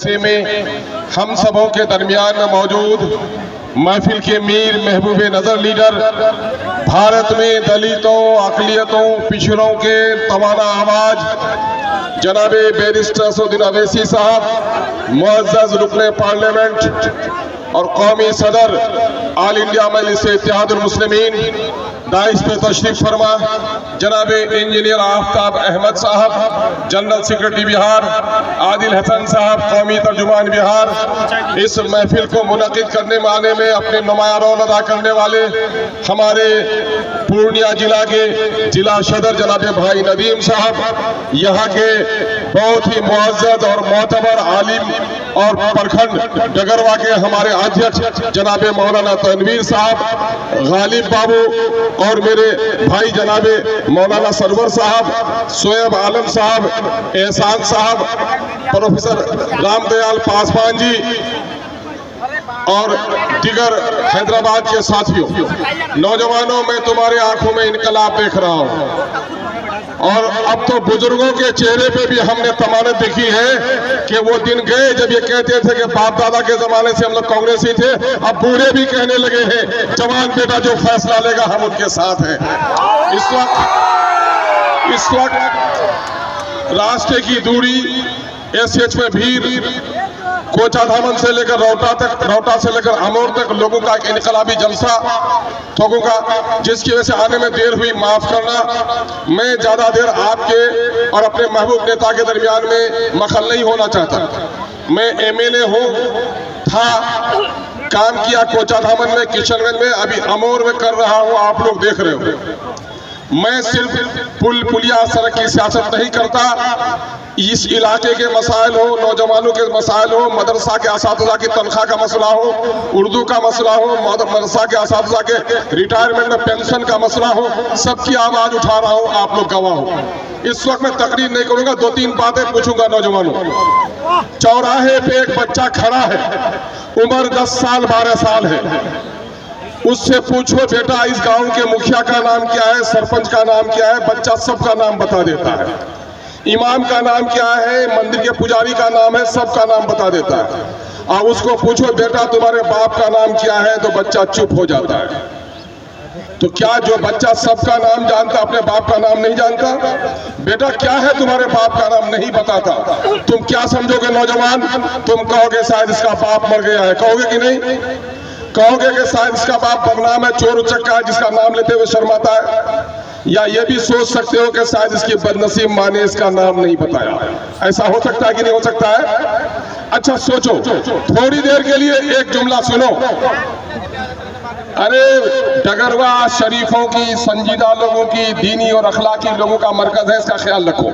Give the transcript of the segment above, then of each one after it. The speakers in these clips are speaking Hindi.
जलसे में हम सबों के दरमियान में मौजूद महफिल के मीर महबूब नज़र लीडर, भारत में दलितों, अक़लियतों, पिछड़ों के तवाना आवाज़ जनाबे बैरिस्टर असदुद्दीन अवैसी साहब, मुअज़्ज़ज़ रुकने पार्लियामेंट और कौमी सदर आल इंडिया मजलिस इत्तेहादुल मुस्लिमीन, दाइस पे तशरीफ फरमा जनाबे इंजीनियर आफ्ताब अहमद साहब, जनरल सेक्रेटरी बिहार, आदिल हसन साहब, कौमी तर्जुमान बिहार, इस महफिल को मुनक़िद करने में आने में अपने नुमायाँ रोल अदा करने वाले हमारे पूर्णिया जिला के जिला सदर जनाबे भाई नदीम साहब, यहाँ के बहुत ही मुअज़्ज़ज़ और मोतबर आलिम और प्रखंड डगरवा के हमारे अध्यक्ष जनाबे मौलाना तनवीर साहब, गालिब बाबू और मेरे भाई जनाबे मौलाना सरवर साहब, शोएब आलम साहब, एहसान साहब, प्रोफेसर रामदयाल पासवान जी और दिगर हैदराबाद के साथियों, नौजवानों, मैं तुम्हारे आंखों में इनकलाब देख रहा हूँ और अब तो बुजुर्गों के चेहरे पे भी हमने तमानत देखी है कि वो दिन गए जब ये कहते थे कि बाप दादा के जमाने से हम लोग कांग्रेसी थे, अब बूढ़े भी कहने लगे हैं जवान बेटा जो फैसला लेगा हम उनके साथ हैं। इस वक्त रास्ते की दूरी एसएच में भीड़, कोचा धामन से लेकर रौटा से लेकर अमोर तक लोगों का एक इनकलाबी जलसा ठोकों का, जिसकी वजह से आने में देर हुई, माफ करना। मैं ज्यादा देर आपके और अपने महबूब नेता के दरमियान में मखल नहीं होना चाहता। मैं एमएलए हूँ, था, काम किया कोचा धामन में, किशनगंज में, अभी अमोर में कर रहा हूँ, आप लोग देख रहे हो। मैं सिर्फ पुल पुलिया सड़क की सियासत नहीं करता, इस इलाके के मसाइल हो, नौजवानों के मसाइल हो, मदरसा के असातिज़ा की तनख्वाह का मसला हो, उर्दू का मसला हो, मदरसा के असातिज़ा के रिटायरमेंट में पेंशन का मसला हो, सबकी आवाज़ उठा रहा हूँ, आप लोग गवाह हो। इस वक्त मैं तकरीर नहीं करूँगा, 2-3 बातें पूछूंगा नौजवानों। चौराहे पे एक बच्चा खड़ा है, उम्र 10 साल 12 साल है, उससे पूछो बेटा इस गांव के मुखिया का नाम क्या है, सरपंच का नाम क्या है, बच्चा सबका नाम बता देता है। इमाम का नाम क्या है, मंदिर के पुजारी का नाम है, सबका नाम बता देता है। और उसको पूछो बेटा तुम्हारे बाप का नाम क्या है, तो बच्चा चुप हो जाता है। तो क्या जो बच्चा सबका नाम जानता अपने बाप का नाम नहीं जानता? बेटा क्या है तुम्हारे बाप का नाम नहीं बताता, तुम क्या समझोगे नौजवान? तुम कहोगे शायद इसका बाप मर गया है, कहोगे कि नहीं? कहोगे कि शायद इसका बाप बदनाम है, चोर उचक्का है, जिसका नाम लेते हुए शर्माता है? या ये भी सोच सकते हो कि शायद इसकी बदनसीब माँ ने इसका नाम नहीं बताया? ऐसा हो सकता है कि नहीं हो सकता है? अच्छा सोचो, थोड़ी देर के लिए एक जुमला सुनो। अरे डगरवा शरीफों की, संजीदा लोगों की, दीनी और अखलाकी लोगों का मरकज है, इसका ख्याल रखो।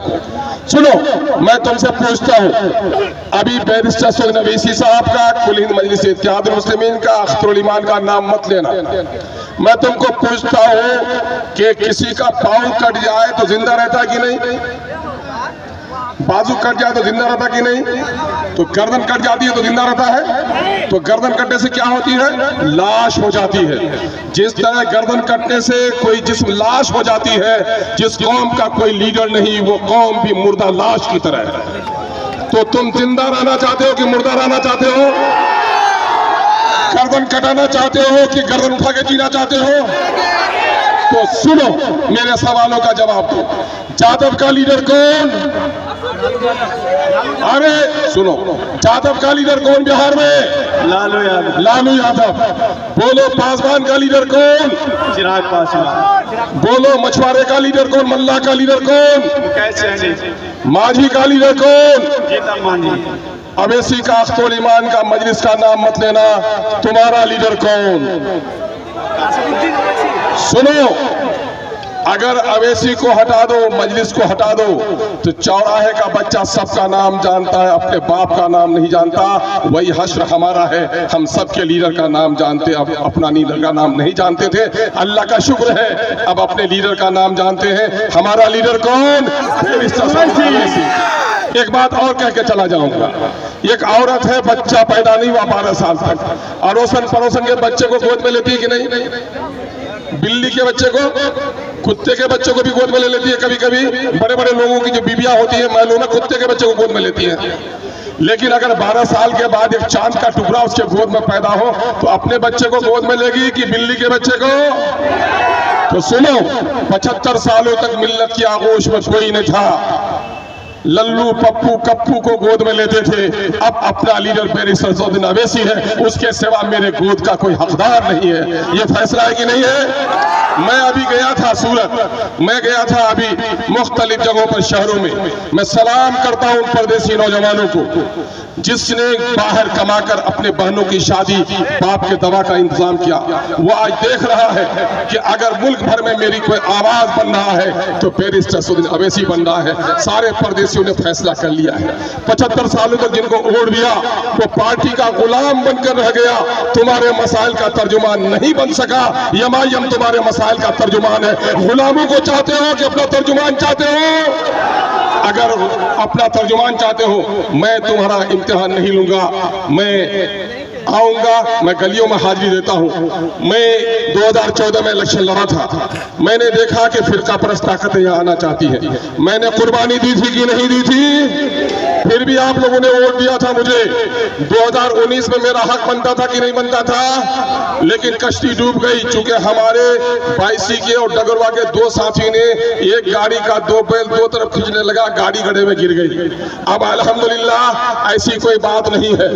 सुनो, मैं तुमसे पूछता हूँ, अभी बैरिस्टर असदुद्दीन अवैसी साहब का, कुल हिंद मजलिस इत्तेहादुल मुस्लिमीन का, अख्तरुल ईमान का नाम मत लेना। मैं तुमको पूछता हूँ कि किसी का पाँव कट जाए तो जिंदा रहता है कि नहीं? बाजू कट जाए तो जिंदा रहता कि नहीं? तो गर्दन कट जाती है तो जिंदा रहता है? तो गर्दन कटने से क्या होती है? लाश हो जाती है। जिस तरह गर्दन कटने से कोई जिस्म लाश हो जाती है, जिस कौम का कोई लीडर नहीं, वो कौम भी मुर्दा लाश की तरह है। तो तुम जिंदा रहना चाहते हो कि मुर्दा रहना चाहते हो? गर्दन कटाना चाहते हो कि गर्दन उठा के जीना चाहते हो? तो सुनो, मेरे सवालों का जवाब दो। जादव का लीडर कौन? अरे सुनो, जादव का लीडर कौन बिहार में? लालू यादव। लालू यादव। बोलो पासवान का लीडर कौन? चिराग पासवान। बोलो मछुआरे का लीडर कौन? मल्ला का लीडर कौन? कैसे? माझी का लीडर कौन? जीतन मांझी। अवैसी का, अख्तरुल ईमान का, मजलिस का नाम मत लेना। तुम्हारा लीडर कौन? सुनो, अगर अवैसी को हटा दो, मजलिस को हटा दो, तो चौराहे का बच्चा सबका नाम जानता है, अपने बाप का नाम नहीं जानता। वही हश्र हमारा है, हम सबके लीडर का नाम जानते, अब अपना लीडर का नाम नहीं जानते थे। अल्लाह का शुक्र है अब अपने लीडर का नाम जानते हैं। हमारा लीडर कौन? एक बात और कह के चला जाऊंगा। एक औरत है, बच्चा पैदा नहीं हुआ 12 साल तक, अड़ोसन पड़ोसन के बच्चे को गोद में लेती है कि नहीं? बिल्ली के बच्चे को, कुत्ते के बच्चे को भी गोद में ले लेती है। कभी कभी बड़े बड़े लोगों की जो बीबियां होती है, मालूम है, कुत्ते के बच्चे को गोद में लेती है। लेकिन अगर 12 साल के बाद एक चांद का टुकड़ा उसके गोद में पैदा हो तो अपने बच्चे को गोद में लेगी कि बिल्ली के बच्चे को? तो सुनो, 75 सालों तक मिल्लत की आगोश में कोई नहीं था, लल्लू पप्पू कप्पू को गोद में लेते थे। अब अपना लीडर बैरिस्टर असदुद्दीन अवैसी है, उसके सिवा मेरे गोद का कोई हकदार नहीं है। ये फैसला है कि नहीं है? मैं अभी गया था सूरत, मैं गया था अभी मुख्तलिफ जगहों पर, शहरों में। मैं सलाम करता हूं उन परदेसी नौजवानों को जिसने बाहर कमाकर अपने बहनों की शादी, बाप के दवा का इंतजाम किया। वो आज देख रहा है कि अगर मुल्क भर में मेरी कोई आवाज बन रहा है तो बैरिस्टर असदुद्दीन अवैसी बन रहा है। सारे परदेसियों ने फैसला कर लिया है। 75 सालों तक जिनको वोट दिया वो पार्टी का गुलाम बनकर रह गया, तुम्हारे मसाइल का तर्जुमान नहीं बन सका। एमआईएम तुम्हारे मसाइल का तर्जुमान है। गुलामों को चाहते हो कि अपना तर्जुमान चाहते हो? अगर अपना तर्जुमान चाहते हो, मैं तुम्हारा इम्तिहान नहीं लूंगा। मैं आऊंगा, मैं गलियों में हाजिरी देता हूं। मैं 2014 में इलेक्शन लड़ा था, मैंने देखा कि फिरका परस्त ताकतें यहाँ आना चाहती है। मैंने कुर्बानी दी थी कि नहीं दी थी? फिर भी आप लोगों ने वोट दिया था मुझे। 2019 में मेरा हक बनता था कि नहीं बनता था? लेकिन कश्ती डूब गई, चूंकि हमारे बाईसी के और डगरवा के दो साथी ने एक गाड़ी का दो बैल दो तरफ खींचने लगा, गाड़ी गड्ढे में गिर गई। अब अल्हम्दुलिल्लाह ऐसी कोई बात नहीं है।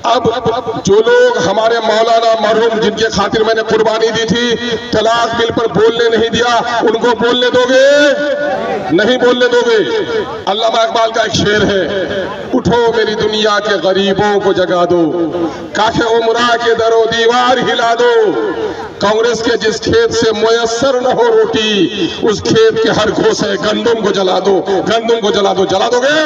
अब जो लोग हमारे मौलाना मरहूम जिनके खातिर मैंने कुर्बानी दी थी, तलाक बिल पर बोलने नहीं दिया, उनको बोलने दोगे? नहीं बोलने दोगे। अल्लामा इकबाल का एक शेर है, उठो मेरी दुनिया के गरीबों को जगा दो, काखे उमरा के दरो दीवार हिला दो। कांग्रेस के जिस खेत से मुयस्सर न हो रोटी, उस खेत के हर घोंसे गंदम को जला दो, गंदम को जला दो। जला दोगे?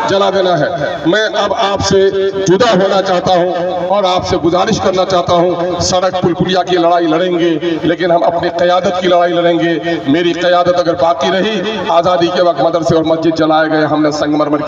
जला देना है। मैं अब आपसे जुदा होना चाहता हूं और आपसे गुजारिश करना चाहता हूं, सड़क पुल पुलिया की लड़ाई लड़ेंगे, लेकिन हम अपनी क़यादत की लड़ाई लड़ेंगे। मेरी क़यादत अगर बाकी रही, आज़ादी के वक्त मदरसे और मस्जिद जलाए गए, हमने संगमरमर की